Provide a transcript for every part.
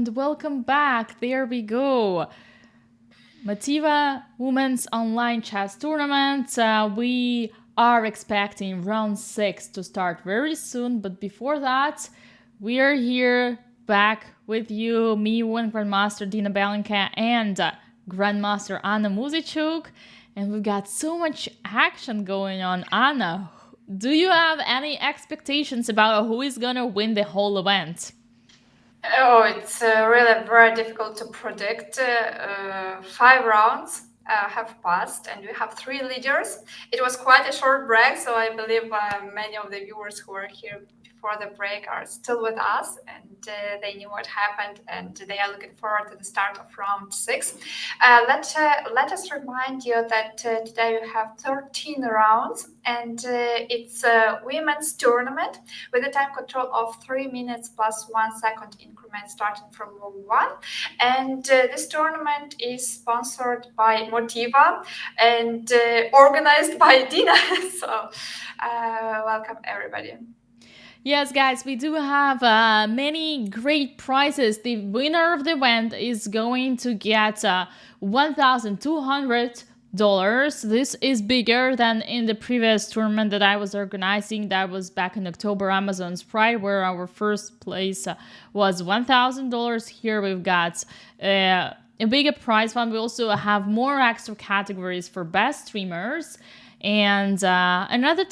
and welcome back. There we go. Motiva Women's Online Chess Tournament. We are expecting round 6 to start very soon, but before that, we are here back with you, me, Grandmaster Dina Belenkaya, and Grandmaster Anna Muzychuk. And we've got so much action going on. Anna, do you have any expectations about who is gonna win the whole event? Oh, it's really very difficult to predict. 5 rounds have passed, and we have 3 leaders. It was quite a short break, so I believe many of the viewers who are here before the break are still with us, and they knew what happened, and they are looking forward to the start of round 6. Let us remind you that today we have 13 rounds, and it's a women's tournament with a time control of 3 minutes plus 1 second increment starting from move 1. And this tournament is sponsored by Motiva and organized by Dina. So welcome everybody. Yes, guys, we do have many great prizes. The winner of the event is going to get $1,200. This is bigger than in the previous tournament that I was organizing. That was back in October, Amazon's Pride, where our first place was $1,000. Here we've got a bigger prize fund. We also have more extra categories for best streamers. And another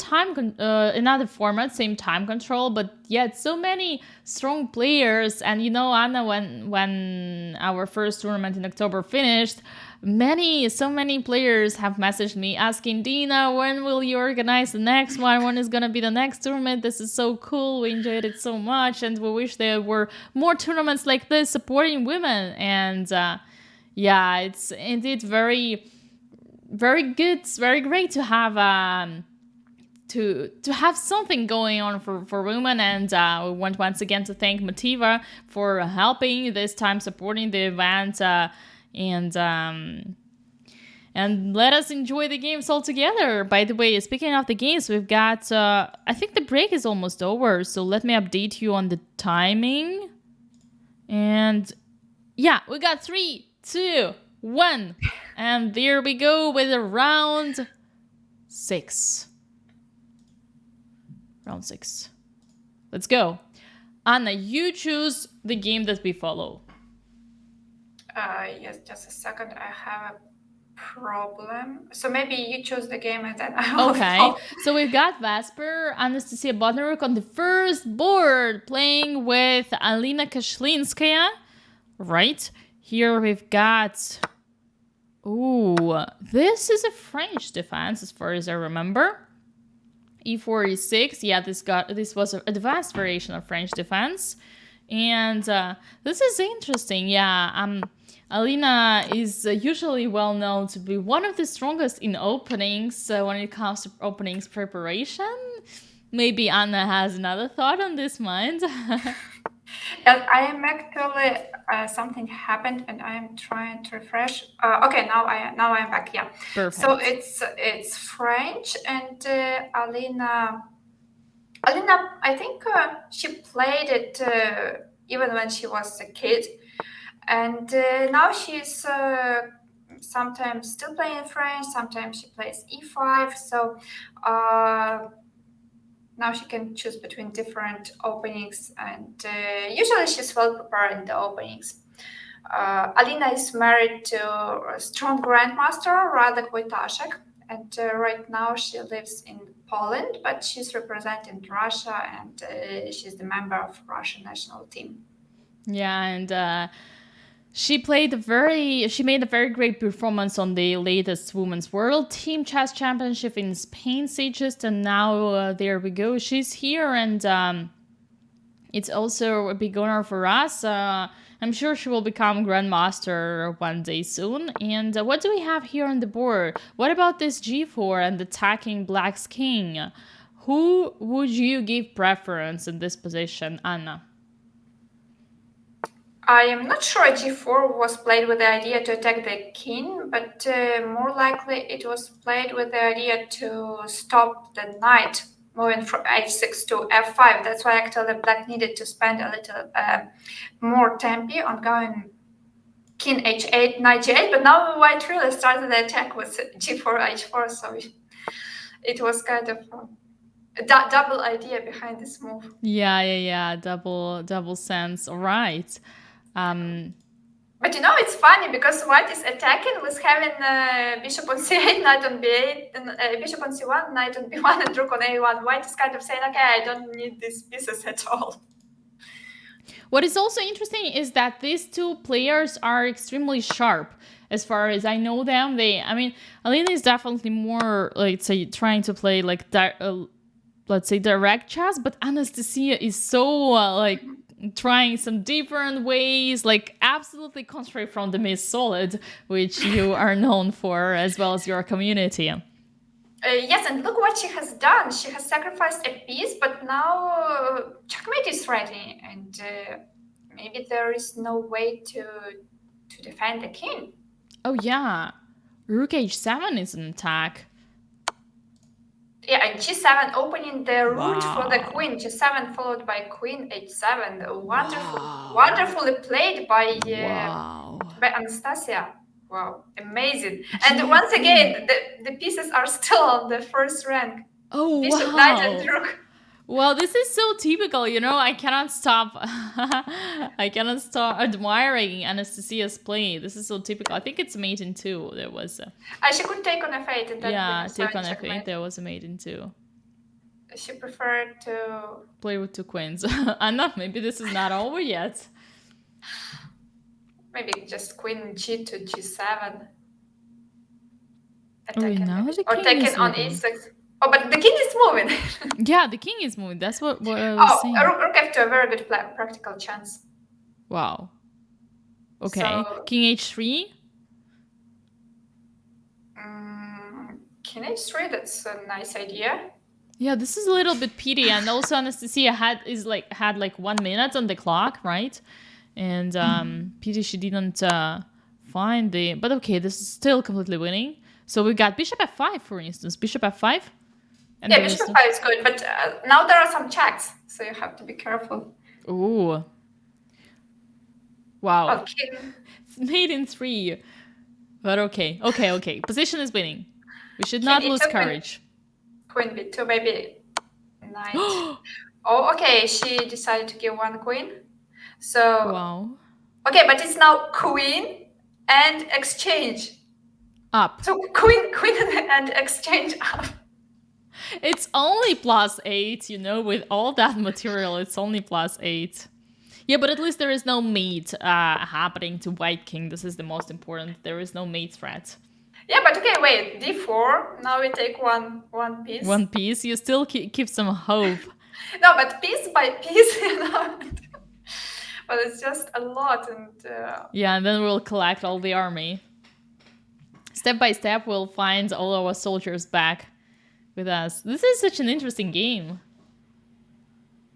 format, same time control, but yet so many strong players. And Anna, when our first tournament in October finished, so many players have messaged me asking, Dina, when will you organize the next one? When is gonna be the next tournament? This is so cool. We enjoyed it so much, and we wish there were more tournaments like this supporting women. And it's indeed very good. It's very great to have to have something going on for women, and we want once again to thank Motiva for helping this time, supporting the event, and let us enjoy the games all together. By the way, speaking of the games, we've got I think the break is almost over, so let me update you on the timing. And yeah, we got 3, 2, 1. And there we go with round 6. Round 6. Let's go. Anna, you choose the game that we follow. Yes, just a second. I have a problem. So maybe you choose the game and then I will. Okay. So we've got Vesper, Anastasia Bodnaruk on the first board, playing with Alina Kashlinskaya. Right. Here we've got... Ooh, this is a French defense as far as I remember. E4, E6. Yeah, this was an advanced variation of French defense. And this is interesting. Yeah, Alina is usually well known to be one of the strongest in openings when it comes to openings preparation. Maybe Anna has another thought on this mind. I am actually something happened and I am trying to refresh. Okay, now I am back. Yeah. Perfect. So it's French, and Alina. I think she played it even when she was a kid, and now she's sometimes still playing French. Sometimes she plays E5. So. Now she can choose between different openings, and usually she's well prepared in the openings. Alina is married to a strong Grandmaster, Radek Wojtaszek, and right now she lives in Poland, but she's representing Russia, and she's the member of Russian national team. Yeah, and she made a very great performance on the latest Women's World Team Chess Championship in Spain, Sagest, and now there we go. She's here, and it's also a big honor for us. I'm sure she will become Grandmaster one day soon. And what do we have here on the board? What about this G4 and attacking Black's King? Who would you give preference in this position, Anna? I am not sure G4 was played with the idea to attack the king, but more likely it was played with the idea to stop the knight moving from h6 to f5. That's why actually black needed to spend a little more tempi on going king h8, knight g8. But now white really started the attack with g4, h4. So it was kind of a double idea behind this move. Yeah. Double sense. All right. But it's funny because white is attacking with having bishop on c8, knight on b8, and bishop on c1, knight on b1, and rook on a1. White is kind of saying, okay, I don't need these pieces at all. What is also interesting is that these two players are extremely sharp. As far as I know them, Alina is definitely more, like, say, trying to play like let's say direct chess, but Anastasia is so trying some different ways, like absolutely contrary from the Miss Solid, which you are known for, as well as your community. Yes, and look what she has done. She has sacrificed a piece, but now checkmate is ready, and maybe there is no way to defend the king. Oh yeah, rook h7 is an attack. Yeah, and g7 opening the route for the queen. G7 followed by queen h7. Wonderfully played by Anastasia. Wow, amazing. And once again, the pieces are still on the first rank. Oh, Bishop, knight, and rook. Well, this is so typical, I cannot stop admiring Anastasia's play. This is so typical. I think it's mate in 2. There was she could take on f8 and then take on f8. There was a mate in 2. She preferred to play with 2 queens. I know, maybe this is not over yet. Maybe just queen g to g7. Taking on e6. Oh, but the king is moving. Yeah, the king is moving. That's what I was saying. Rook f2, a very good practical chance. Wow. Okay. So, king h3? King h3, that's a nice idea. Yeah, this is a little bit pity. And also Anastasia had 1 minute on the clock, right? And pity she didn't find the... But okay, this is still completely winning. So we got bishop f5, for instance. Bishop f5? And yeah, bishop f5 is good, but now there are some checks, so you have to be careful. Ooh. Wow. Okay. It's mate in 3. But okay. Position is winning. We should not lose courage. Queen b2, maybe knight. Oh, okay, she decided to give 1 queen. So, wow. Okay, but it's now queen and exchange. Up. So queen and exchange up. It's only +8, with all that material, it's only +8. Yeah, but at least there is no mate happening to white king. This is the most important. There is no mate threat. Yeah, but okay, wait, d4. Now we take one piece. 1 piece? You still keep some hope. No, but piece by piece, But it's just a lot. Yeah, and then we'll collect all the army. Step by step, we'll find all our soldiers back with us. This is such an interesting game.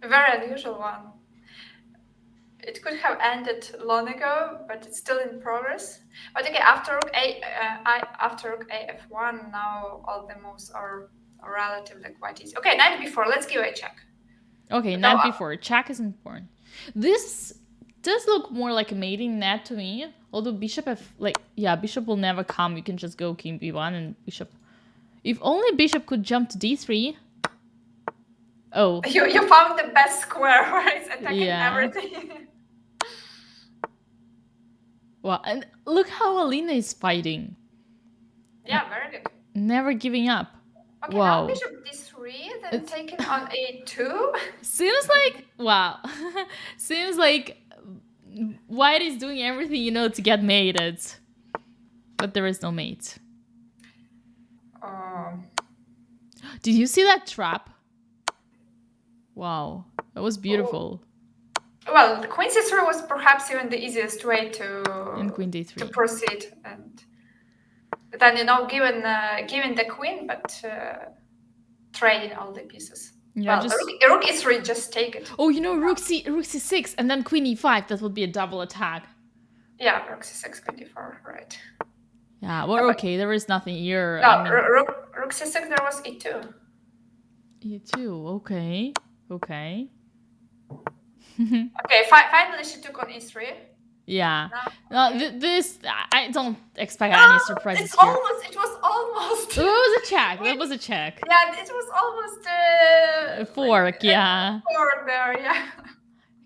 A very unusual one. It could have ended long ago, but it's still in progress. But okay, after rook a f1, now all the moves are relatively quite easy. Okay, knight b4. Let's give a check. Okay, knight b4. Check is important. This does look more like a mating net to me. Although bishop bishop will never come. You can just go king b1 and bishop. If only bishop could jump to d3. Oh. You found the best square where it's attacking everything. Well, and look how Alina is fighting. Yeah, very good. Never giving up. Okay, now bishop d3, then taking on a2. Seems like white is doing everything, to get mated. But there is no mate. Did you see that trap? Wow, that was beautiful. Well, the queen c3 was perhaps even the easiest way to queen d3 to proceed, and then given the queen, but trading all the pieces. Yeah, rook e3, just take it. Oh, rook c6 and then queen e5. That would be a double attack. Yeah, rook c6, queen d4, right? Yeah, well, okay, there is nothing here. No, rook c6, there was e2. E2. Okay. Okay. Okay, finally she took on E3. Yeah. No, No, okay. this I don't expect any surprises It's here. almost. It was almost. It was a check. That was a check. Yeah, it was almost Fork. Yeah. fork there. Yeah.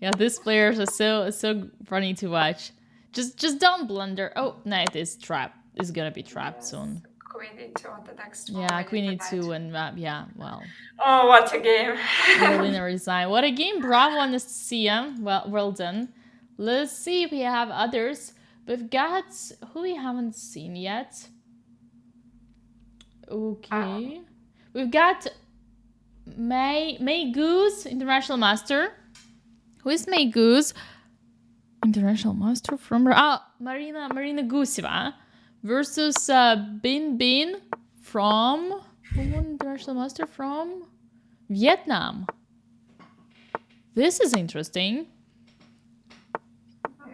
Yeah. These players are so funny to watch. Just don't blunder. Oh, knight is trapped. Is gonna be trapped soon. Queen E2 on the next one. Yeah, queen e2 and yeah. Well. Oh, what a game! Carolina resigned. What a game. Bravo, Anastasia. Well done. Let's see if we have others. We've got who we haven't seen yet. Okay. We've got May Goose, International Master. Who is May Goose? International Master from... Marina Guseva versus Bin from... International Master from Vietnam. This is interesting.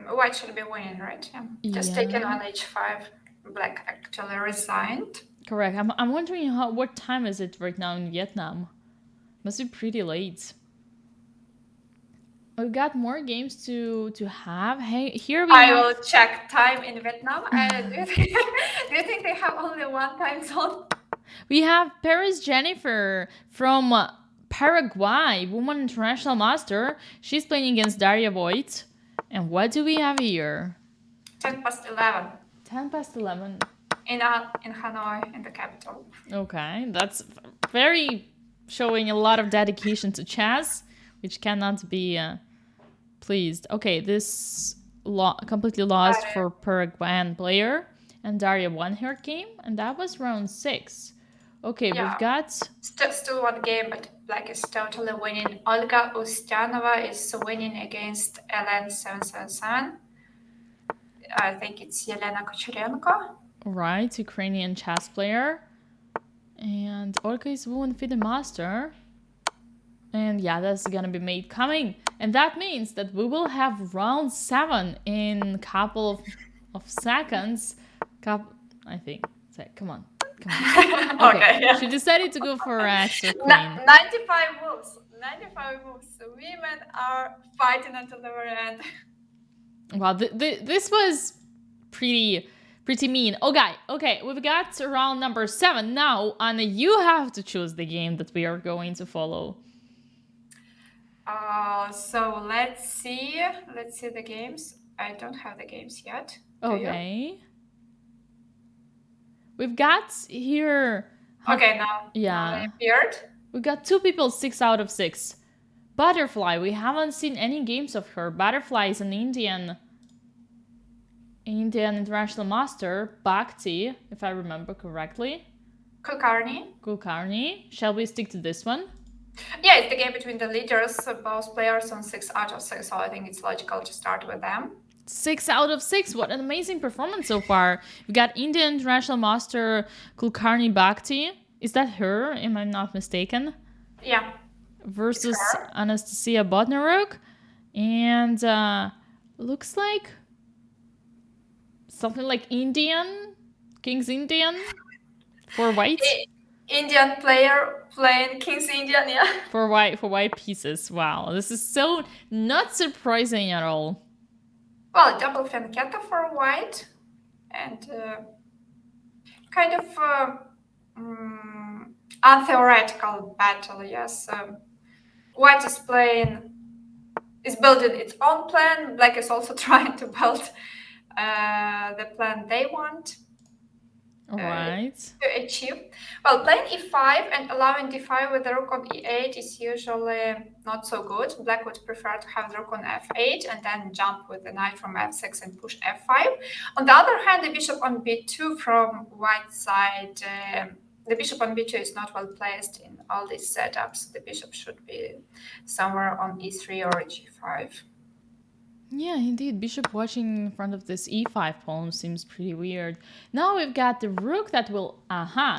White should be winning, right? Yeah. Just taken on h5. Black actually resigned. Correct. I'm wondering what time is it right now in Vietnam? Must be pretty late. We've got more games to have. Hey, here we I will check time in Vietnam. Do you think they have only one time zone? We have Paris Jennifer from Paraguay, woman international master. She's playing against Daria Voigt. And what do we have here? 10 past 11. 10 past 11. In Hanoi, in the capital. Okay, that's very showing a lot of dedication to chess, which cannot be pleased. Okay, this completely lost for Paraguayan player, and Daria won her game, and that was round 6. Okay, yeah. We've got... Still one game, but Black is totally winning. Olga Ustyanova is winning against LN777. I think it's Yelena Kucherenko. Right, Ukrainian chess player. And Olga is won FIDE Master. And yeah, that's gonna be made coming. And that means that we will have round 7 in a couple of seconds. I think. Come on. Okay. Yeah. She decided to go for extra queen. 95 moves. 95 moves. Women are fighting until the very end. Wow, this was pretty mean. Okay, we've got round number 7 now, Anna. You have to choose the game that we are going to follow. So let's see the games. I don't have the games yet. Okay. We've got here... Okay, now. Yeah. Appeared. We got 2 people 6 out of 6. Butterfly, we haven't seen any games of her. Butterfly is an Indian international master. Bhakti, if I remember correctly. Kulkarni. Shall we stick to this one? Yeah, it's the game between the leaders, both players on 6 out of 6, so I think it's logical to start with them. 6 out of 6. What an amazing performance so far. We got Indian international master Kulkarni Bhakti. Is that her? Am I not mistaken? Yeah. Versus Anastasia Bodnaruk. And looks like something like King's Indian for white. Indian player playing King's Indian, yeah. For white pieces. Wow, this is so not surprising at all. Well, double fianchetto for white, and kind of untheoretical battle. Yes, white is building its own plan. Black is also trying to build the plan they want. All right. To achieve. Well, playing e5 and allowing d5 with the rook on e8 is usually not so good. Black would prefer to have the rook on f8 and then jump with the knight from f6 and push f5. On the other hand, the bishop on b2 from white side, the bishop on b2 is not well placed in all these setups. The bishop should be somewhere on e3 or g5. Yeah, indeed. Bishop watching in front of this e5 pawn seems pretty weird. Now we've got the rook that will...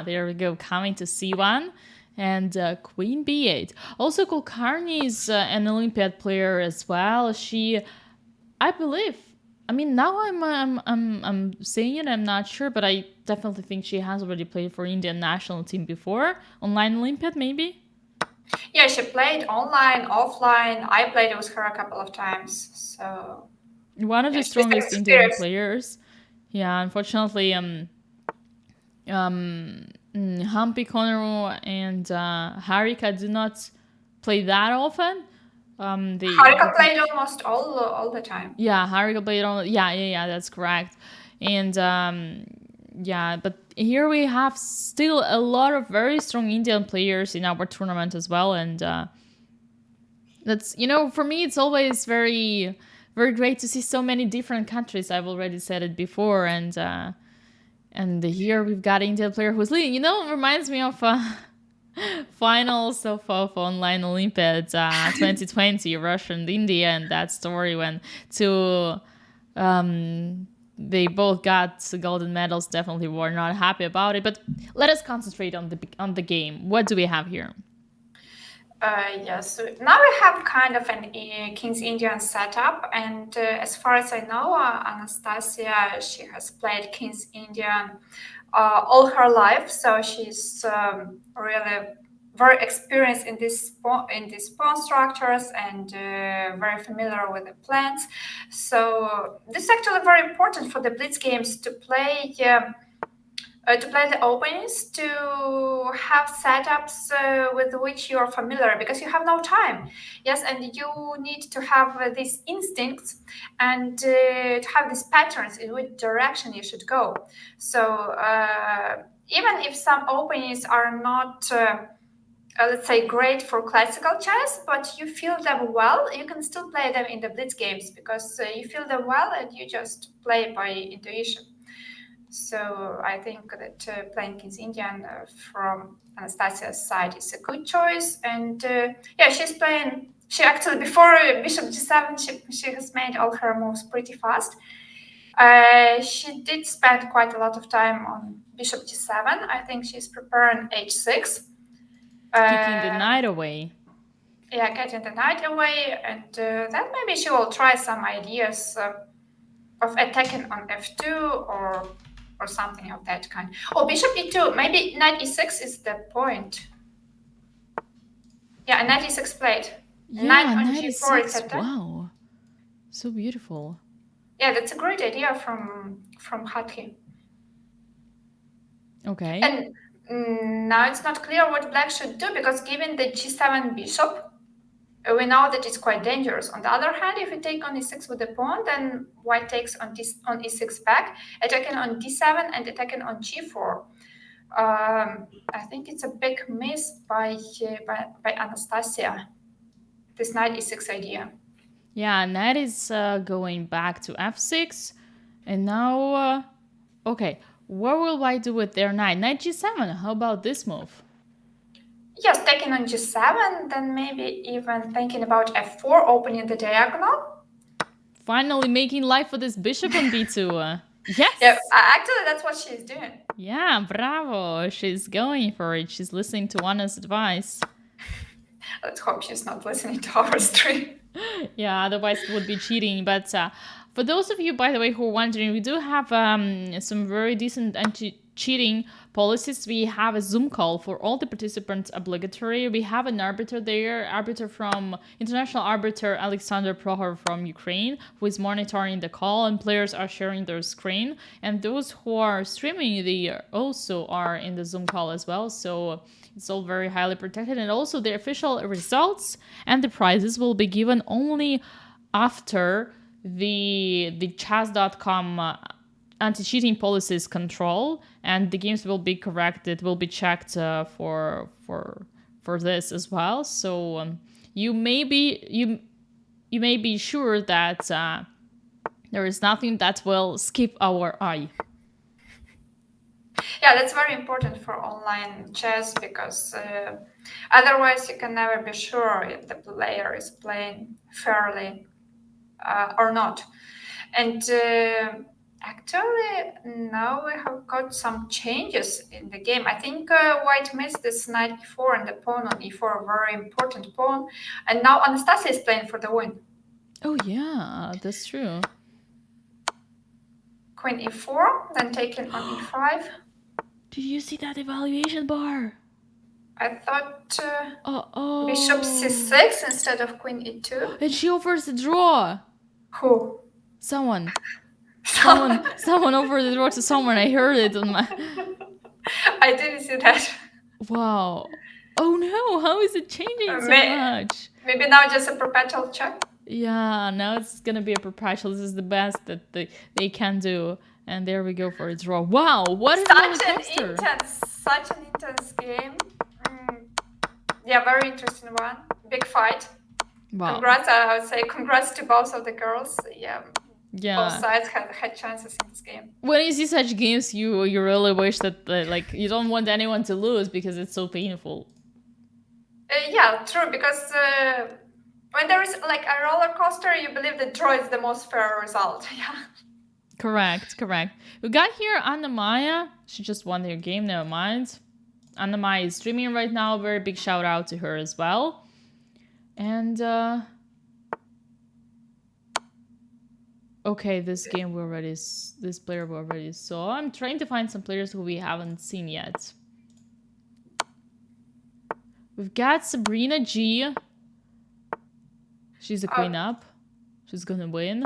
there we go, coming to c1. And queen b8. Also, Kulkarni is an Olympiad player as well. She, I believe... I mean, now I'm saying it, I'm not sure, but I definitely think she has already played for Indian national team before. Online Olympiad, maybe? Yeah, she played online, offline. I played with her a couple of times. So One of yeah, the she's strongest Indian experienced. players. Yeah, unfortunately, Hampi Konaru and Harika do not play that often. Harika played almost all the time. Yeah, Harika played on. Yeah, that's correct. And yeah, but here we have still a lot of very strong Indian players in our tournament as well, and that's for me it's always very great to see so many different countries. I've already said it before, and here we've got an Indian player who's leading. It reminds me of finals of online Olympiads 2020 Russia and India, and that story when two they both got golden medals. Definitely were not happy about it, but let us concentrate on the game. What do we have here? Yes, so now we have kind of an King's Indian setup, and as far as I know, Anastasia, she has played King's Indian all her life, so she's really very experienced in these pawn structures and very familiar with the plans. So this is actually very important for the Blitz games to play the openings, to have setups with which you are familiar because you have no time. Yes, and you need to have these instincts and to have these patterns in which direction you should go. So even if some openings are not let's say great for classical chess, but you feel them well, you can still play them in the Blitz games because you feel them well and you just play by intuition. So I think that playing King's Indian from Anastasia's side is a good choice. And yeah, she's playing. She actually before Bishop G7, she has made all her moves pretty fast. She did spend quite a lot of time on Bishop G7. I think she's preparing H6. Kicking the Uh, knight away. yeah, getting the knight away, and then maybe she will try some ideas of attacking on f2 or something of that kind. Oh, bishop e2. Maybe knight e6 is the point. Yeah, knight e6 played. Knight Yeah, on g4 is 96. attack. Wow. So beautiful. Yeah, that's a great idea from Hatke. Okay. And now it's not clear what black should do because given the g7 bishop, we know that it's quite dangerous. On the other hand, if we take on e6 with the pawn, then white takes on e6 back, attacking on d7 and attacking on g4. I think it's a big miss by Anastasia. This knight e6 idea. Yeah, knight is going back to f6, and now okay. What will white do with their knight? Knight g7. How about this move? Yes, taking on g7, then maybe even thinking about f4, opening the diagonal. Finally making life for this bishop on b2. Yes. Yeah, actually, that's what she's doing. Yeah, bravo. She's going for it. She's listening to Anna's advice. Let's hope she's not listening to our stream. Yeah, otherwise it would be cheating. But for those of you, by the way, who are wondering, we do have some very decent anti-cheating policies. We have a Zoom call for all the participants obligatory. We have an arbiter there, arbiter from international arbiter Alexander Prohor from Ukraine, who is monitoring the call, and players are sharing their screen. And those who are streaming, they also are in the Zoom call as well. So it's all very highly protected, and also the official results and the prizes will be given only after the chess.com anti-cheating policies control, and the games will be corrected, will be checked for this as well. So you may be sure that there is nothing that will skip our eye. Yeah, that's very important for online chess because otherwise you can never be sure if the player is playing fairly or not. And actually, now we have got some changes in the game. I think white missed this knight e4 and the pawn on e4, a very important pawn. And now Anastasia is playing for the win. Oh yeah, that's true. Queen e4, then taken on e5. Did you see that evaluation bar? I thought Oh, bishop c6 instead of queen e2. and she offers a draw. Who? Someone offered the draw to someone. I heard it on my. I didn't see that. Wow. Oh no! How is it changing so much? Maybe now just a perpetual check. Yeah, now it's gonna be a perpetual. This is the best that they can do. And there we go for a draw. Wow, what a roller coaster! Such an intense game. Yeah, very interesting one. Big fight. Wow. Congrats, I would say congrats to both of the girls. Yeah. Both sides had chances in this game. When you see such games, you really wish that like you don't want anyone to lose because it's so painful. Yeah, true. Because when there is like a roller coaster, you believe the draw is the most fair result. Yeah. Correct. We got here Anna Maya. She just won their game. Never mind. Anna Maya is streaming right now. Very big shout out to her as well. And okay, this player we already saw. I'm trying to find some players who we haven't seen yet. We've got Sabrina G. She's a queen up. She's gonna win.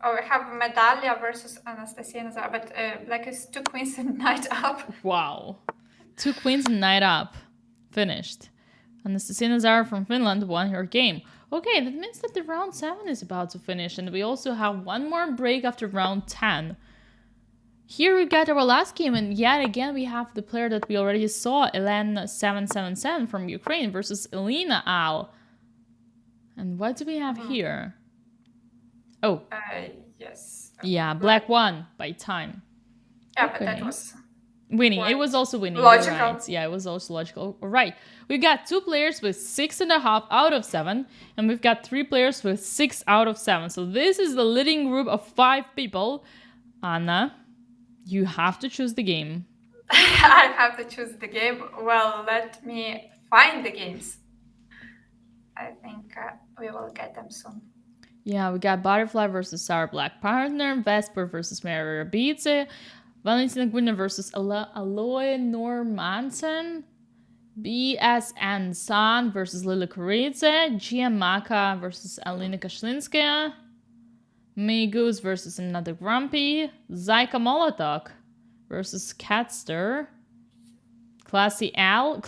Oh, we have Medalia versus Anastasia Nazar, but like it's 2 queens and knight up. Wow. 2 queens and knight up. Finished. Anastasia Nazar from Finland won her game. Okay, that means that the round 7 is about to finish, and we also have one more break after round 10. Here we got our last game, and yet again we have the player that we already saw, Elen777 from Ukraine versus Elena Al. And what do we have here? Oh. Yes. Yeah, black won by time. Yeah, okay. But that was winning. It was also winning. Logical. Right. Yeah, it was also logical. All right. We've got 2 players with 6.5 out of 7, and we've got 3 players with 6 out of 7. So this is the leading group of 5 people. Anna, you have to choose the game. I have to choose the game. Well, let me find the games. I think we will get them soon. Yeah, we got Butterfly versus Sour Black Partner, Vesper versus Mary Rabidze, Valentina Gwynner versus Aloy Normanson, BSN San versus Lily Koridze, Giamaka versus Alina Kashlinskaya, May Goose versus Another Grumpy, Zyka Molotok versus Catster, Classy Al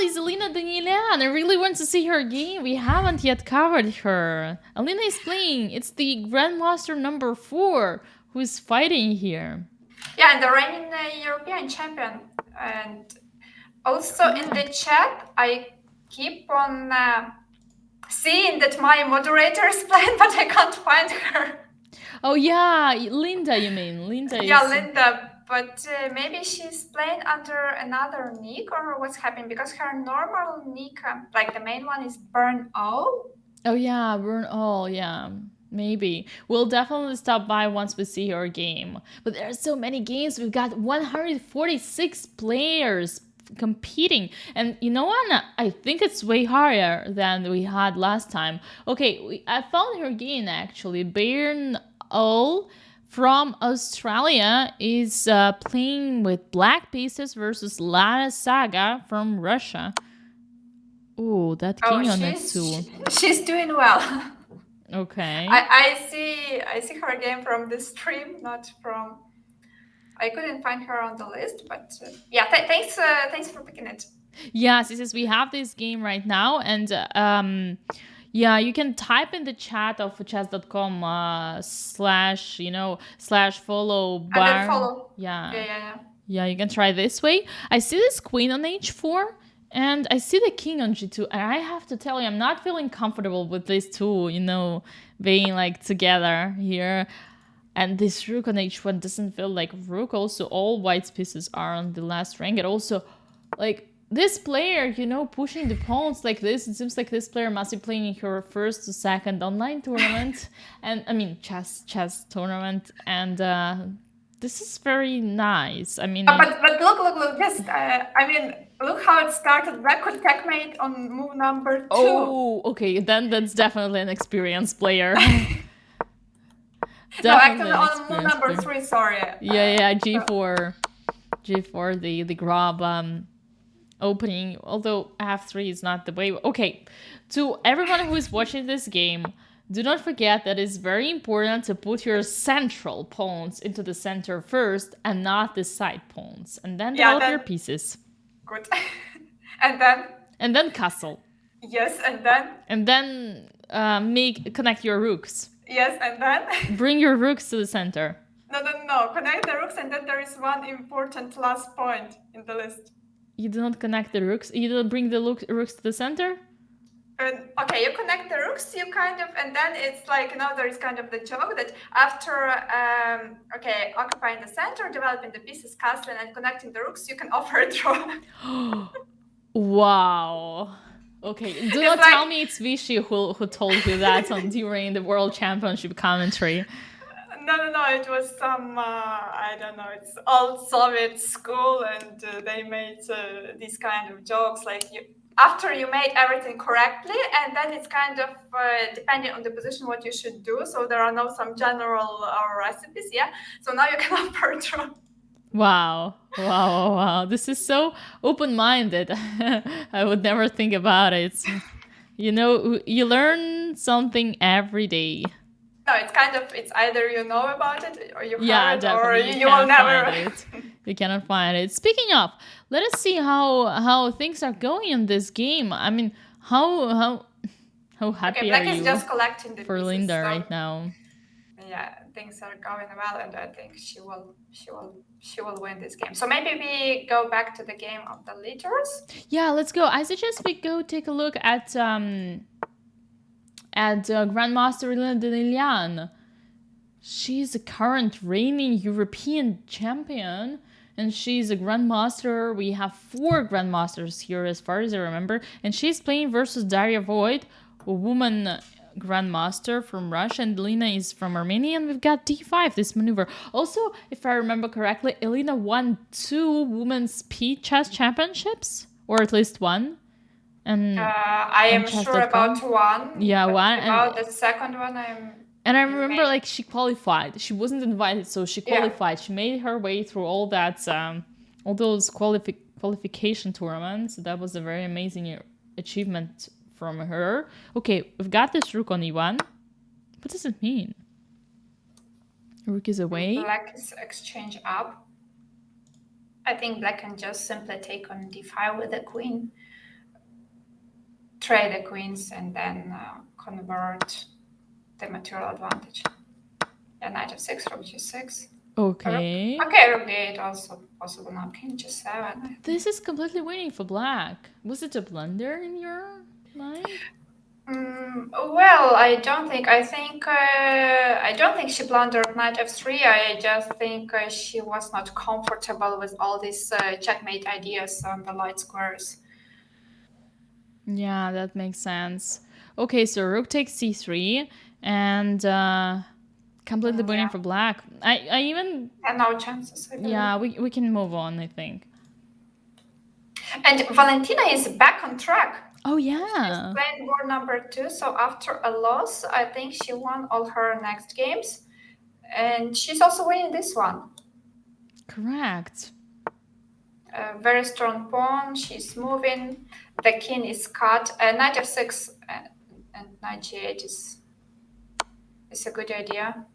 is Alina Danielian. I really want to see her game. We haven't yet covered her. Alina is playing. It's the Grandmaster number 4 who is fighting here. Yeah, and the reigning European champion. And also in the chat, I keep on seeing that my moderator is playing, but I can't find her. Oh yeah, Linda, you mean? Linda is... Yeah, Linda. But maybe she's playing under another nick, or what's happening? Because her normal nick, like the main one, is Burn All. Oh yeah, Burn All, yeah. Maybe. We'll definitely stop by once we see her game. But there are so many games. We've got 146 players competing. And you know what? I think it's way higher than we had last time. Okay, I found her game actually. Burn All from Australia is playing with Black Pieces versus Lara Saga from Russia. Ooh, that king on it too. She's doing well. Okay. I see her game from the stream, not from. I couldn't find her on the list, but yeah, thanks for picking it. Yes, it says we have this game right now, and yeah, you can type in the chat of chess.com / follow bar. And then follow. Yeah. Yeah, you can try this way. I see this queen on h4 and I see the king on g2, and I have to tell you, I'm not feeling comfortable with these two, being like together here. And this rook on h1 doesn't feel like rook. Also, all white's pieces are on the last rank. And also, like, this player, pushing the pawns like this, it seems like this player must be playing her first to second online tournament. And, I mean, chess tournament. And this is very nice. I mean... But look, just, look how it started. Record checkmate on move number 2. Oh, okay, then that's definitely an experienced player. No, actually on move number 3, sorry. Yeah, g4. G4, the grab opening, although f3 is not the way. Okay, to everyone who is watching this game, do not forget that it's very important to put your central pawns into the center first and not the side pawns, and then develop your pieces. Good. And then? And then castle. Yes, and then? And then connect your rooks. Yes, and then? Bring your rooks to the center. No. Connect the rooks, and then there is one important last point in the list. You do not connect the rooks? You don't bring the rooks to the center? Okay, you connect the rooks, you kind of, and then it's like, there is kind of the joke that after, occupying the center, developing the pieces, castling, and connecting the rooks, you can offer a draw. Wow. Okay, do not tell me it's Vichy who told you that during the World Championship commentary. No, it was some, I don't know, it's old Soviet school, and they made these kind of jokes, like after you made everything correctly, and then it's kind of depending on the position what you should do. So there are some general recipes, yeah. So now you can offer a draw. Wow. This is so open-minded. I would never think about it. You learn something every day. No, it's either you know about it or you have it, or you will never. You cannot find it. Speaking of, let us see how things are going in this game. I mean, how happy are you just collecting the for pieces, Linda right now? Yeah, things are going well, and I think she will win this game. So maybe we go back to the game of the leaders. Yeah, let's go. I suggest we go take a look at Grandmaster Elena Danilian. She's a current reigning European champion, and she's a Grandmaster. We have 4 Grandmasters here as far as I remember, and she's playing versus Daria Void, a woman Grandmaster from Russia, and Lena is from Armenia, and we've got D5, this maneuver. Also, if I remember correctly, Elena won 2 women's chess championships, or at least one. And I am sure about one. Yeah, one. About the second one, And I remember, she qualified. She wasn't invited, so she qualified. Yeah. She made her way through all those qualification tournaments. That was a very amazing achievement from her. Okay, we've got this rook on e1. What does it mean? Rook is away. Black is exchange up. I think black can just simply take on d5 with the queen. Trade the queens and then convert the material advantage. Yeah, knight f6, rook g6. Okay. Rook d8 also possible now. King g7. This is completely winning for black. Was it a blunder in your mind? Well, I don't think. I don't think she blundered knight f3. I just think she was not comfortable with all these checkmate ideas on the light squares. Yeah, that makes sense. Okay, so rook takes c3 and completely winning for black. I even no chances. Yeah, we can move on, I think. And Valentina is back on track. Oh yeah. She's playing war number 2, so after a loss, I think she won all her next games, and she's also winning this one. Correct. A very strong pawn. She's moving. The king is cut. Knight f6 and knight g8 is a good idea.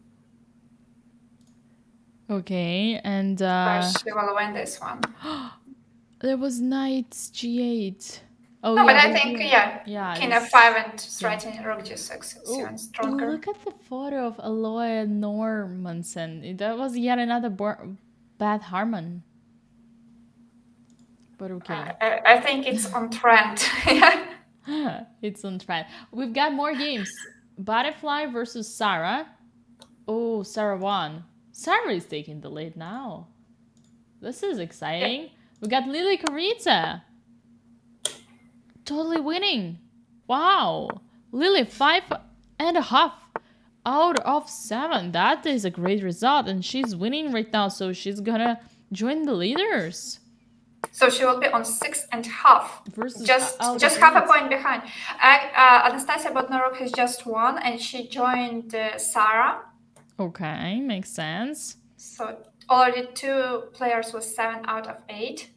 Okay, and she will win this one. There was knight g8. Oh, no, yeah, but I think king f5 and threatening rook g6 is even stronger. Look at the photo of Aloy Normanson. That was yet another bad Harman. But okay. I think it's on trend. It's on trend. We've got more games. Butterfly versus Sarah. Oh, Sarah won. Sarah is taking the lead now. This is exciting. Yeah. We got Lily Koritsa. Totally winning. Wow. Lily, 5.5 out of 7. That is a great result. And she's winning right now. So she's gonna join the leaders. So she will be on 6.5. Versus just half a point behind. Anastasia Bodnaruk has just won and she joined Sarah. Okay, makes sense. So already 2 players with 7 out of 8.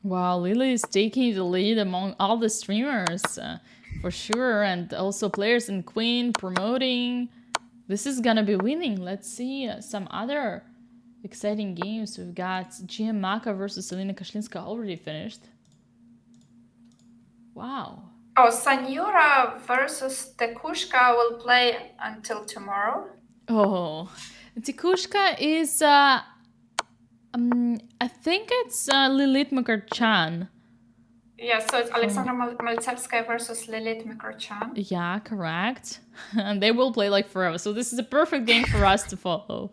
Wow, Lily is taking the lead among all the streamers, for sure, and also players in Queen promoting. This is gonna be winning. Let's see some other exciting games. We've got GM Maka versus Selena Kashlinska already finished. Wow. Oh, Sanyura versus Tekushka will play until tomorrow. Oh, Tikushka is I think it's Lilith Makarchan. Yeah, so it's Alexandra Maltsevskaya versus Lilith Mikrochan. Yeah, correct. And they will play like forever. So this is a perfect game for us to follow.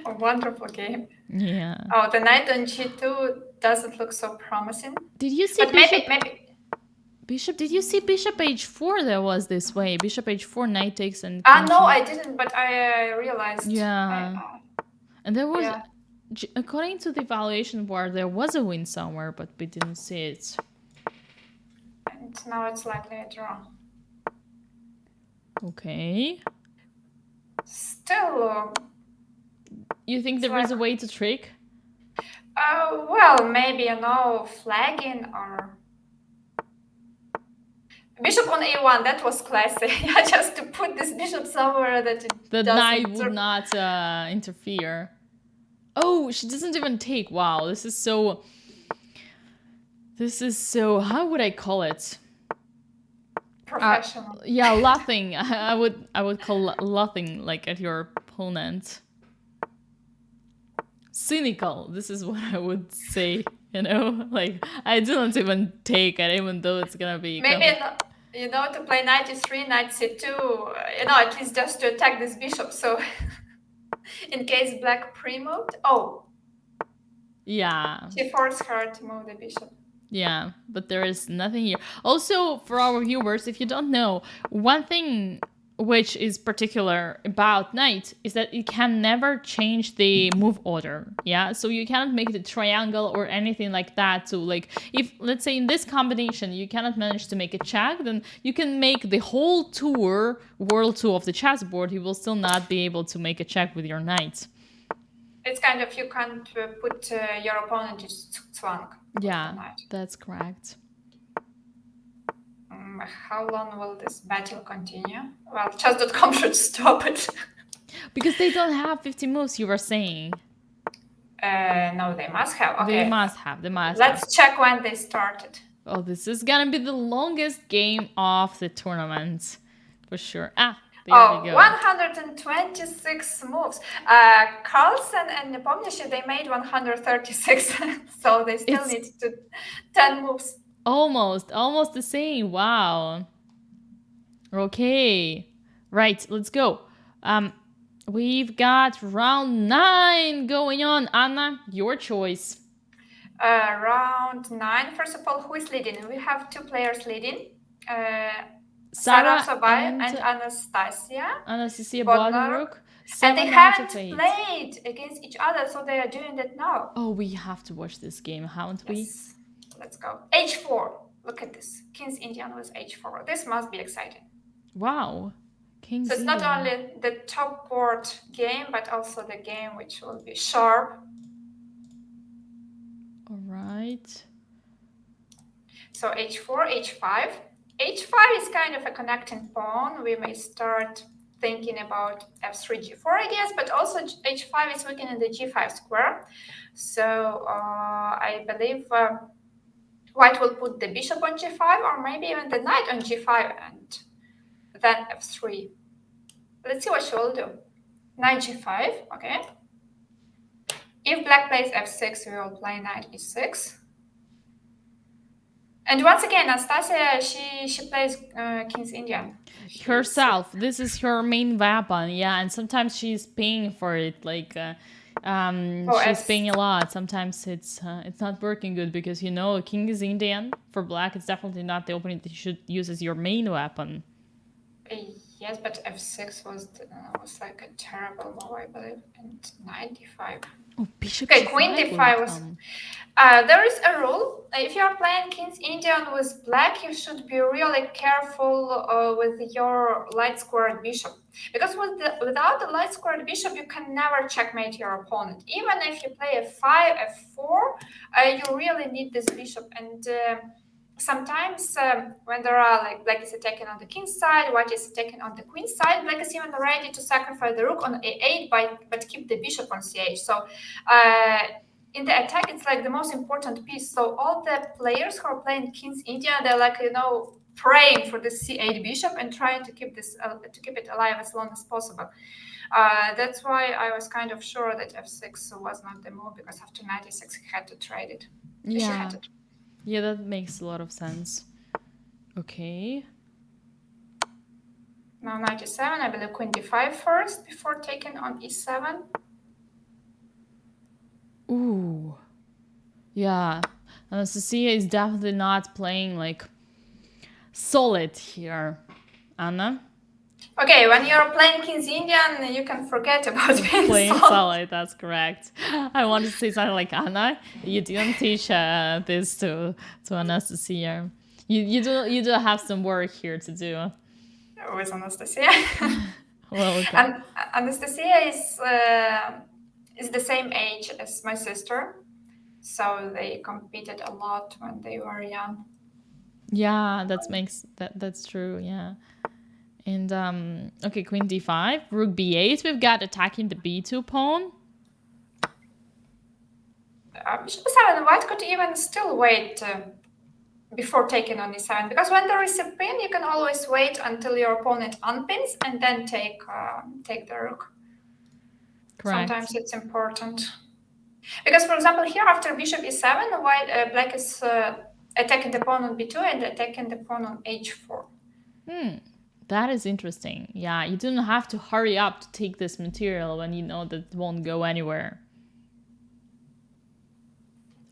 A wonderful game. Yeah. Oh, the knight on G2 doesn't look so promising. Did you see But Bishop? maybe Bishop, did you see Bishop H4 that was this way? Bishop H4, knight takes and... no, I didn't, but I realized. Yeah. And there was... Yeah. According to the evaluation board, there was a win somewhere, but we didn't see it. And now it's likely a draw. Okay. Still... You think there is a way to trick? Well, maybe, flagging or... Bishop on a1, that was classy. Yeah, just to put this bishop somewhere that it the doesn't... knight would not interfere. Oh, she doesn't even take. Wow, this is so... How would I call it? Professional. Yeah, laughing. I would call laughing like at your opponent. Cynical. This is what I would say. Like I do not even take it, even though it's gonna be. Maybe to play knight e3, knight c2. At least just to attack this bishop. So in case black pre-moved. Oh. Yeah. She forced her to move the bishop. Yeah, but there is nothing here. Also, for our viewers, if you don't know, one thing which is particular about knight is that it can never change the move order. Yeah, so you cannot make the triangle or anything like that. So like if, let's say in this combination, you cannot manage to make a check, then you can make the whole tour, world tour of the chessboard. You will still not be able to make a check with your knight. It's kind of, you can't put your opponent in Zugzwang. Yeah, that's correct. How long will this battle continue? Well, chess.com should stop it. Because they don't have 50 moves, you were saying. No, they must have. Okay. They must have. Let's check when they started. Oh, this is gonna be the longest game of the tournament. For sure. There we go. 126 moves. Carlsen and Nepomniachtchi, they made 136. So they still need 10 moves. Almost the same. Wow. Okay. Right, let's go. We've got round 9 going on. Anna, your choice. Round 9. First of all, who is leading? We have 2 players leading. Sarah Sabai and Anastasia. Anastasia Bodnaruk. And they haven't played against each other, so they are doing that now. Oh, we have to watch this game, haven't we? Yes. Let's go. H4. Look at this. King's Indian with H4. This must be exciting. Wow. King's So it's Indian. not only the top board game, but also the game which will be sharp. All right. So H4, H5. H5 is kind of a connecting pawn. We may start thinking about F3, G4 ideas, but also H5 is weakening the G5 square. So I believe White will put the bishop on G5 or maybe even the knight on G5 and then F3. Let's see what she will do. Knight G5, okay. If black plays F6, we will play knight E6. And once again, Anastasia, she plays King's Indian. Herself. This is her main weapon, yeah, and sometimes she's paying for it, like she's paying a lot. Sometimes it's not working good because King is Indian. For black, it's definitely not the opening that you should use as your main weapon. Yes, but f6 was like a terrible move, I believe, and knight d5. Oh, bishop Okay, queen g5 will d5 was. come. There is a rule. If you are playing King's Indian with black, you should be really careful with your light squared bishop. Because without the light squared bishop, you can never checkmate your opponent. Even if you play f5, f4, you really need this bishop. And sometimes when there are like black is attacking on the king's side, white is attacking on the queen's side, black is even ready to sacrifice the rook on a8 but keep the bishop on ch. So in the attack, it's like the most important piece. So all the players who are playing King's India, they're like praying for the c8 bishop and trying to keep it alive as long as possible. That's why I was kind of sure that f6 was not the move, because after knight e6 he had to trade it. She had Yeah. to. Yeah, that makes a lot of sense. Okay. Now knight e7, I believe queen d5 first before taking on e7. Ooh. Yeah. Anastasia is definitely not playing like solid here. Anna? Okay, when you're playing King's Indian, you can forget about being Playing solid. solid, that's correct. I wanted to say something like, Anna, you didn't teach this to Anastasia. You do have some work here to do. With Anastasia. Well, okay. And Anastasia is the same age as my sister, so they competed a lot when they were young. Yeah, that's true. Yeah. And okay, queen d5, rook b8. We've got attacking the b2 pawn. Bishop e7, white could even still wait before taking on e7, because when there is a pin, you can always wait until your opponent unpins and then take the rook. Correct. Sometimes it's important. Because, for example, here after bishop e7, black is attacking the pawn on b2 and attacking the pawn on h4. That is interesting. Yeah, you don't have to hurry up to take this material when you know that it won't go anywhere.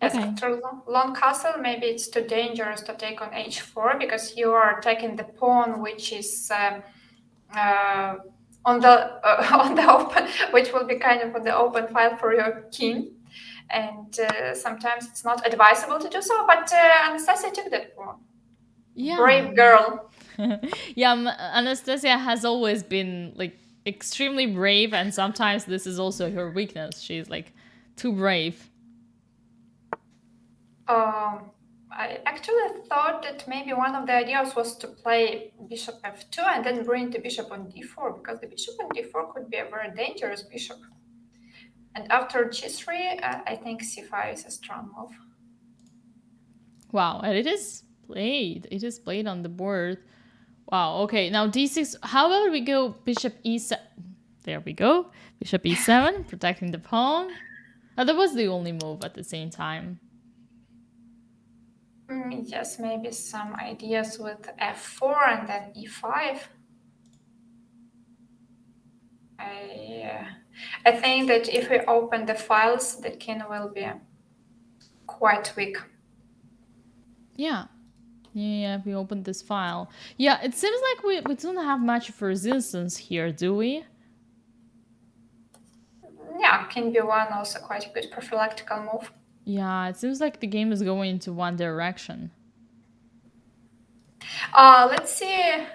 Yes, Okay. after long castle, maybe it's too dangerous to take on h4, because you are taking the pawn which is on the open, which will be kind of on the open file for your king. And sometimes it's not advisable to do so, but Anastasia took that pawn. Yeah. Brave girl. Yeah, Anastasia has always been like extremely brave, and sometimes this is also her weakness. She's like too brave. I actually thought that maybe one of the ideas was to play bishop f2 and then bring the bishop on d4, because the bishop on d4 could be a very dangerous bishop. And after g3, I think c5 is a strong move. Wow, and it is played. It is played on the board. Wow, okay. Now d6. How about we go bishop e7? There we go. Bishop e7, protecting the pawn. That was the only move at the same time. Yes, maybe some ideas with f4 and then e5. I think that if we open the files, the king will be quite weak. Yeah. Yeah, we opened this file. Yeah, it seems like we don't have much of resistance here, do we? Yeah, king b1 also quite a good prophylactical move. Yeah, it seems like the game is going into one direction. Let's see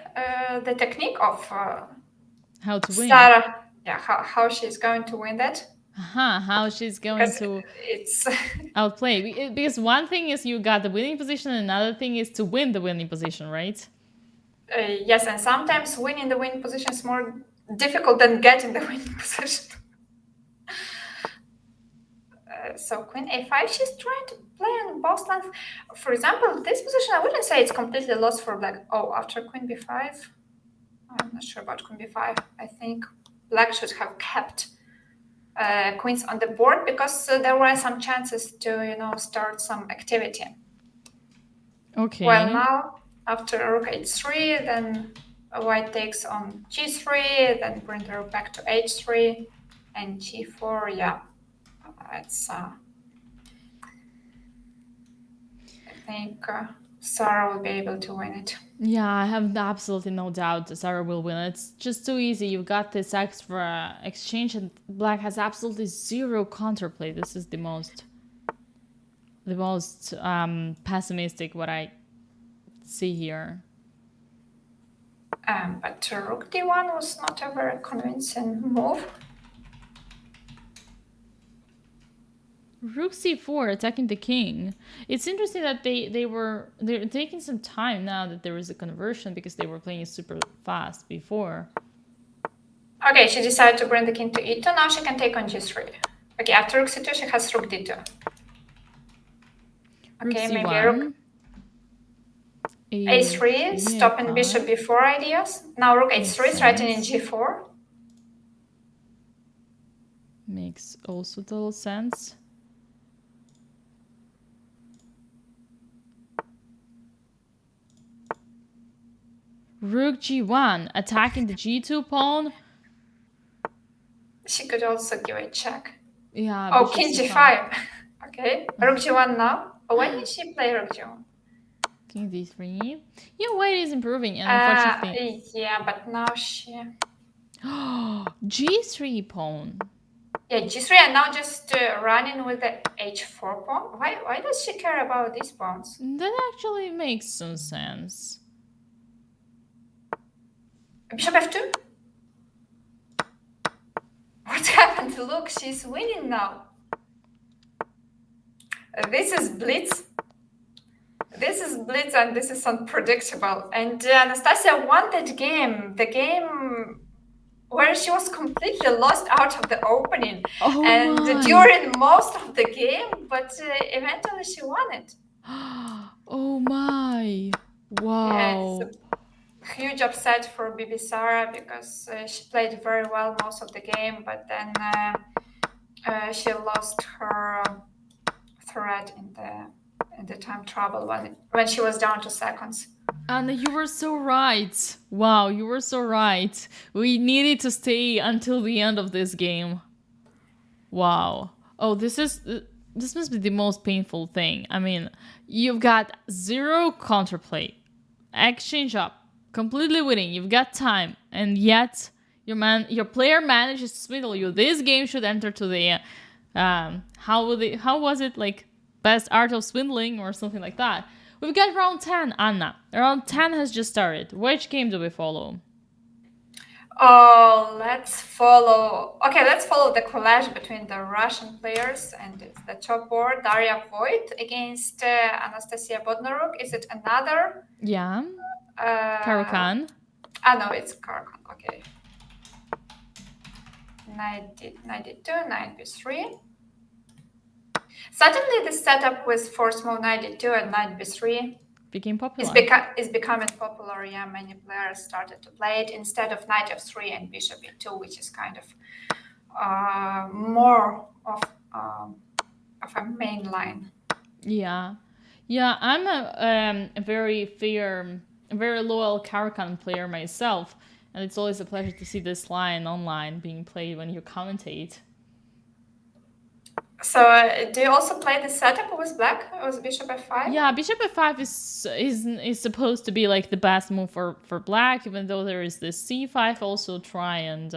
the technique of How to win. Sarah. Yeah, how she's going to win that. How she's going Because to it's outplay. Because one thing is you got the winning position, and another thing is to win the winning position, right? Yes, and sometimes winning the winning position is more difficult than getting the winning position. So queen a5, she's trying to play on both lines. For example, this position, I wouldn't say it's completely lost for black. Oh, after queen b5, I'm not sure about queen b5. I think black should have kept queens on the board, because there were some chances to, start some activity. Okay. Well, now after rook h3, then white takes on g3, then bring the rook back to h3, and g4. Yeah, it's. I think Sarah will be able to win it. Yeah, I have absolutely no doubt that Sarah will win. It's just too easy. You've got this extra exchange, and Black has absolutely zero counterplay. This is the most pessimistic what I see here. But Rook D1 was not a very convincing move. Rook c4 attacking the king. It's interesting that they're taking some time now that there is a conversion because they were playing it super fast before. Okay, she decided to bring the king to e2. Now she can take on g3. Okay, after rook c2, she has rook d2. Okay, Rook maybe c1. rook a3, stopping bishop b4 ideas. Now rook h3, threatening g4. Makes also total sense. Rook g1, attacking the g2 pawn. She could also give a check. Yeah. Oh, king g5. Okay, rook g1 now. Oh, why did she play rook g1? King d3. Yeah, white is improving, and unfortunately. Yeah, but now she. g3 pawn. Yeah, g3, and now just running with the h4 pawn. Why does she care about these pawns? That actually makes some sense. Bishop f2. What happened? Look, she's winning now. This is Blitz. This is Blitz, and this is unpredictable. And Anastasia won that game. The game where she was completely lost out of the opening. During most of the game, but eventually she won it. Oh my. Wow. Yeah, it's a huge upset for Bibi Sara because she played very well most of the game, but then she lost her thread in the time trouble when she was down to seconds. Anna, you were so right. Wow, you were so right. We needed to stay until the end of this game. Wow. Oh, this must be the most painful thing. I mean, you've got zero counterplay, exchange up, completely winning. You've got time, and yet your player manages to swindle you. This game should enter to the how was it, like, best art of swindling or something like that. We've got round 10, Anna. Round 10 has just started. Which game do we follow? Oh, let's follow the collage between the Russian players, and it's the top board. Daria Voigt against Anastasia Bodnaruk. Is it another? Yeah. Caro-Kann. No, it's Caro-Kann. Okay. Knight d2, knight b3. Suddenly, the setup with force move knight d2 and knight b3 became popular. It's becoming popular. Yeah, many players started to play it instead of knight f3 and bishop e2, which is kind of more of a main line. Yeah, I'm a very loyal Caro-Kann player myself, and it's always a pleasure to see this line online being played when you commentate. So, do you also play the setup with black? It was bishop f5? Yeah, bishop f5 is supposed to be like the best move for black, even though there is this c5 also try, and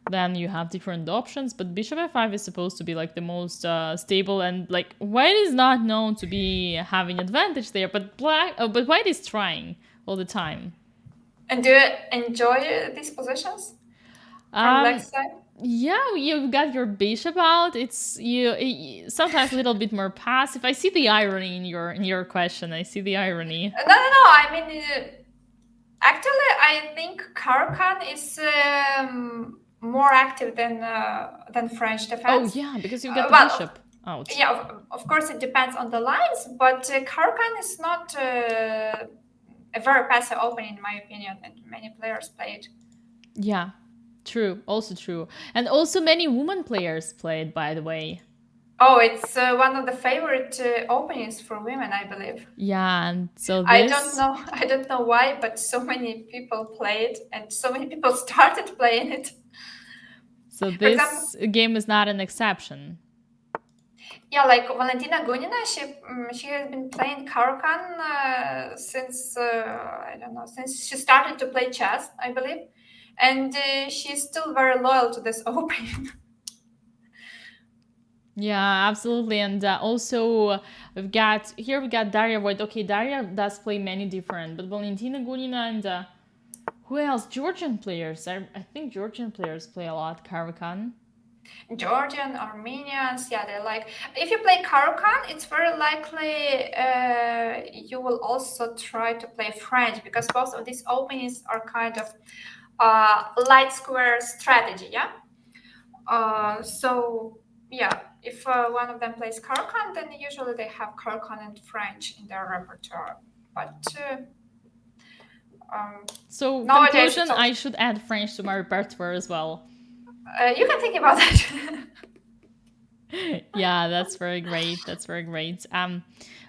then you have different options. But bishop f5 is supposed to be like the most stable, and like white is not known to be having advantage there, but white is trying all the time. And do you enjoy these positions from black side? Yeah, you've got your bishop out. It's you sometimes a little bit more passive. I see the irony in your question. I see the irony. No. I mean, actually, I think Caro-Kann is more active than French defense. Oh yeah, because you've got the bishop out. Yeah, of course it depends on the lines, but Caro-Kann is not a very passive opening in my opinion, and many players play it. Yeah. True, also true. And also many women players play it, by the way. Oh, it's one of the favorite openings for women, I believe. Yeah, and so this... I don't know why, but so many people play it, and so many people started playing it. So this game is not an exception. Yeah, like Valentina Gunina, she has been playing Caro-Kann since I don't know, since she started to play chess, I believe, and she's still very loyal to this opening. Yeah, absolutely. And also, we got Daria Voigt. Okay, Daria does play many different, but Valentina Gunina and who else? Georgian players. I think Georgian players play a lot Caro-Kann. Georgian, Armenians, yeah, they like. If you play Caro-Kann, it's very likely you will also try to play French because both of these openings are kind of light square strategy, yeah. So yeah, if one of them plays Caro-Kann, then usually they have Caro-Kann and French in their repertoire. But So, nowadays, conclusion, I should add French to my repertoire as well. you can think about that. Yeah, that's very great. That's very great.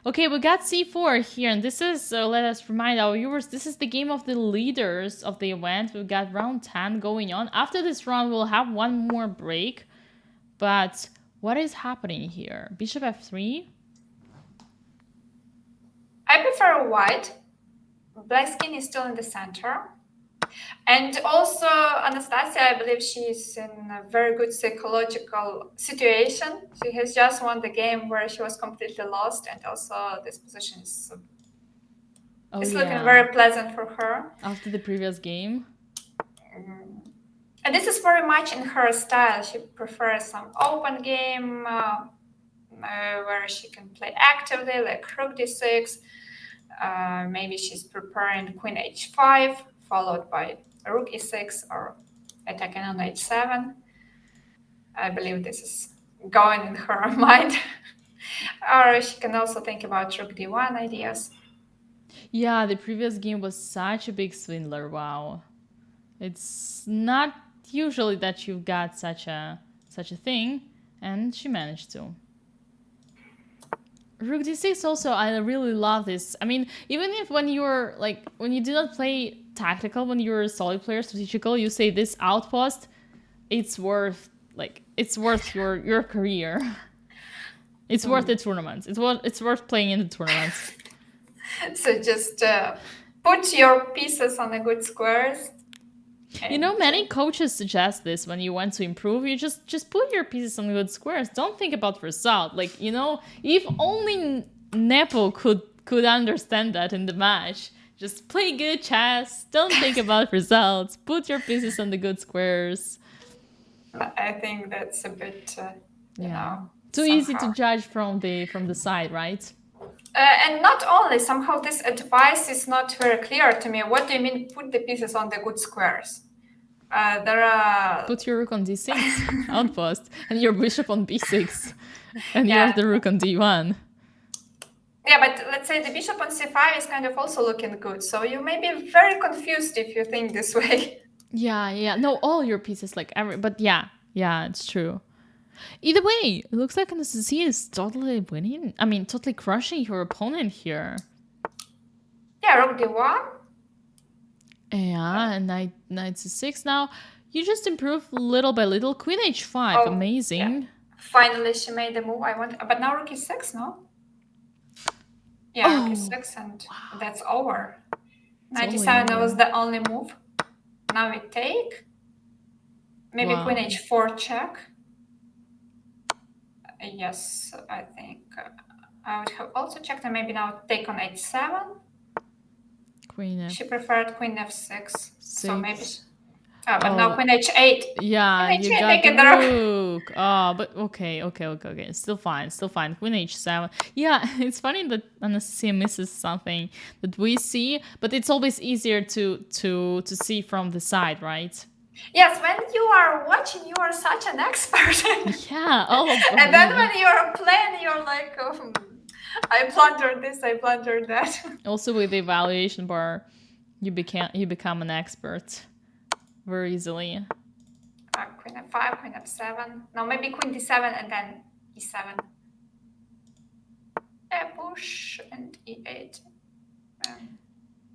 Okay, we got C4 here, and this is, let us remind our viewers, this is the game of the leaders of the event. We've got round 10 going on. After this round, we'll have one more break. But what is happening here? Bishop F3? I prefer white. Black skin is still in the center. And also, Anastasia, I believe she's in a very good psychological situation. She has just won the game where she was completely lost, and also this position is looking very pleasant for her. After the previous game? And this is very much in her style. She prefers some open game where she can play actively, like rook d6. Maybe she's preparing queen h5, followed by rook e6 or attacking on h7. I believe this is going in her mind. Or she can also think about rook d1 ideas. Yeah, the previous game was such a big swindler. Wow. It's not usually that you've got such a thing, and she managed to. Rook d6 also, I really love this. I mean, even if when you do not play tactical, when you're a solid player, strategical, you say this outpost, it's worth your career. It's worth the tournaments. It's worth playing in the tournaments. So just put your pieces on the good squares. You know, many coaches suggest this when you want to improve. You just put your pieces on good squares. Don't think about result. Like, you know, if only Nepo could understand that in the match. Just play good chess. Don't think about results. Put your pieces on the good squares. I think that's a bit, you know, too easy to judge from the side, right? And not only, somehow this advice is not very clear to me. What do you mean, put the pieces on the good squares? Put your rook on d6 outpost and your bishop on b6 and you have the rook on d1. Yeah, but let's say the bishop on c5 is kind of also looking good, so you may be very confused if you think this way. Yeah, no, all your pieces, but yeah, it's true. Either way, it looks like Anastasia is totally winning. I mean, totally crushing your opponent here. Yeah, rook d1. Yeah, and knight c6 now. You just improve little by little. Queen h5, amazing. Yeah. Finally, she made the move I want. But now rook e6, no? Yeah, rook e6, and that's over. Knight e7 was the only move. Now we take. Maybe queen h4 check. Yes, I think I would have also checked, and maybe now take on h7. Queen F. She preferred queen f6. So maybe. But now queen h8. Yeah, queen you h8, got the rook. But okay. Still fine. Queen h7. Yeah, it's funny that Anastasia misses something that we see, but it's always easier to see from the side, right? Yes, when you are watching, you are such an expert. Yeah, and then when you're playing, you're like, I blundered this, I blundered that. Also, with the evaluation bar, you become an expert very easily. Queen f5, queen f7. No, maybe queen d7 and then e7. Push and e8.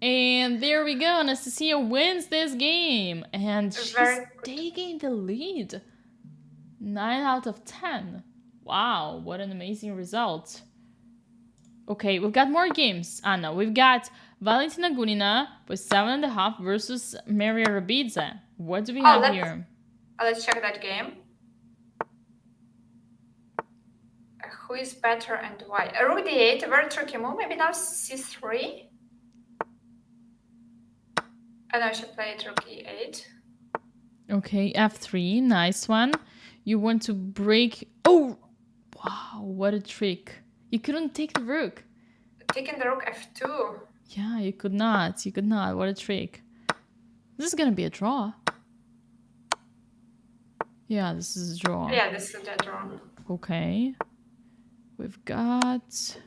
And there we go. Anastasia wins this game. And she's taking the lead. 9 out of 10. Wow, what an amazing result. Okay, we've got more games, Anna. We've got Valentina Gunina with 7.5 versus Maria Rabidze. What do we have here? Let's check that game. Who is better and why? Rook d8, a very tricky move. Maybe now c3. And I should play it rook e8. Okay, f3, nice one. You want to break... Oh! Wow, what a trick. You couldn't take the rook. Taking the rook f2. Yeah, you could not. You could not. What a trick. This is gonna be a draw. Yeah, this is a draw. Yeah, this is a draw. Okay. We've got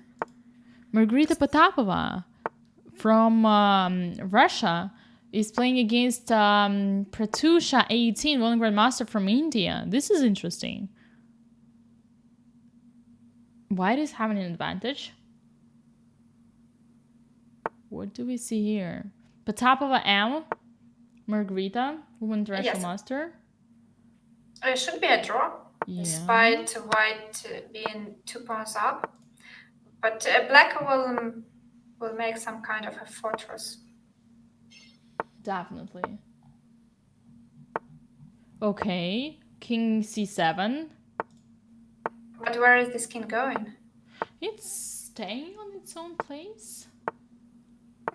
Margarita Potapova from Russia is playing against Pratusha 18, one Grandmaster from India. This is interesting. White is having an advantage. What do we see here? Potapova M, Margarita, woman Russian master. It should be a draw, despite white being 2 pawns up. But black will make some kind of a fortress. Definitely. Okay, king c7. But where is this king going? It's staying on its own place.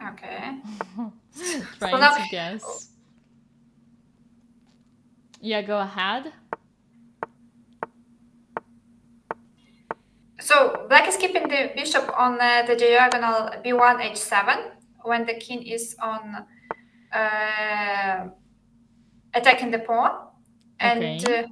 Okay. Trying to guess. Yeah, go ahead. So black is keeping the bishop on the diagonal b1 h7 when the king is on attacking the pawn. And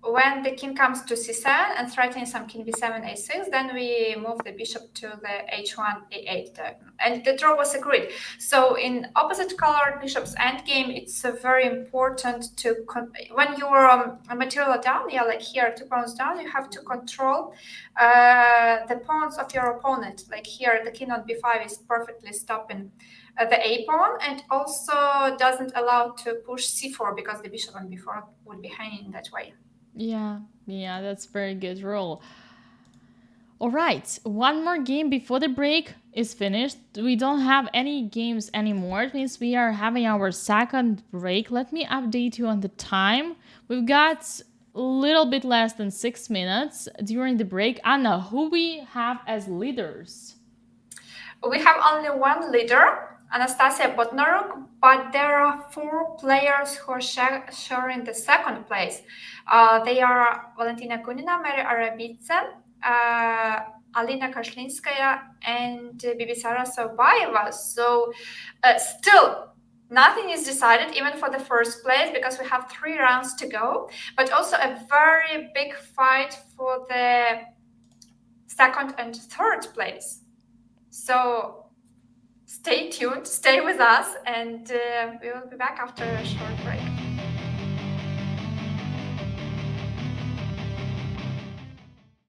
when the king comes to c7 and threatening some king b7 a6, then we move the bishop to the h1 a8 diagonal. And the draw was agreed. So in opposite colored bishop's endgame, it's very important to when your material down, like here 2 pawns down, you have to control the pawns of your opponent. Like here, the king on b5 is perfectly stopping the a pawn, and also doesn't allow to push c4 because the bishop on b4 would be hanging that way. Yeah, that's very good rule. All right, one more game before the break is finished. We don't have any games anymore. It means we are having our second break. Let me update you on the time. We've got a little bit less than 6 minutes during the break. Anna, who we have as leaders? We have only one leader, Anastasia Bodnaruk, but there are 4 players who are sharing the second place. They are Valentina Gunina, Maria Arabidze, Alina Kashlinskaya, and Bibisara Sobaeva. So still, nothing is decided, even for the first place, because we have 3 rounds to go, but also a very big fight for the second and third place. So stay tuned, stay with us, and we will be back after a short break.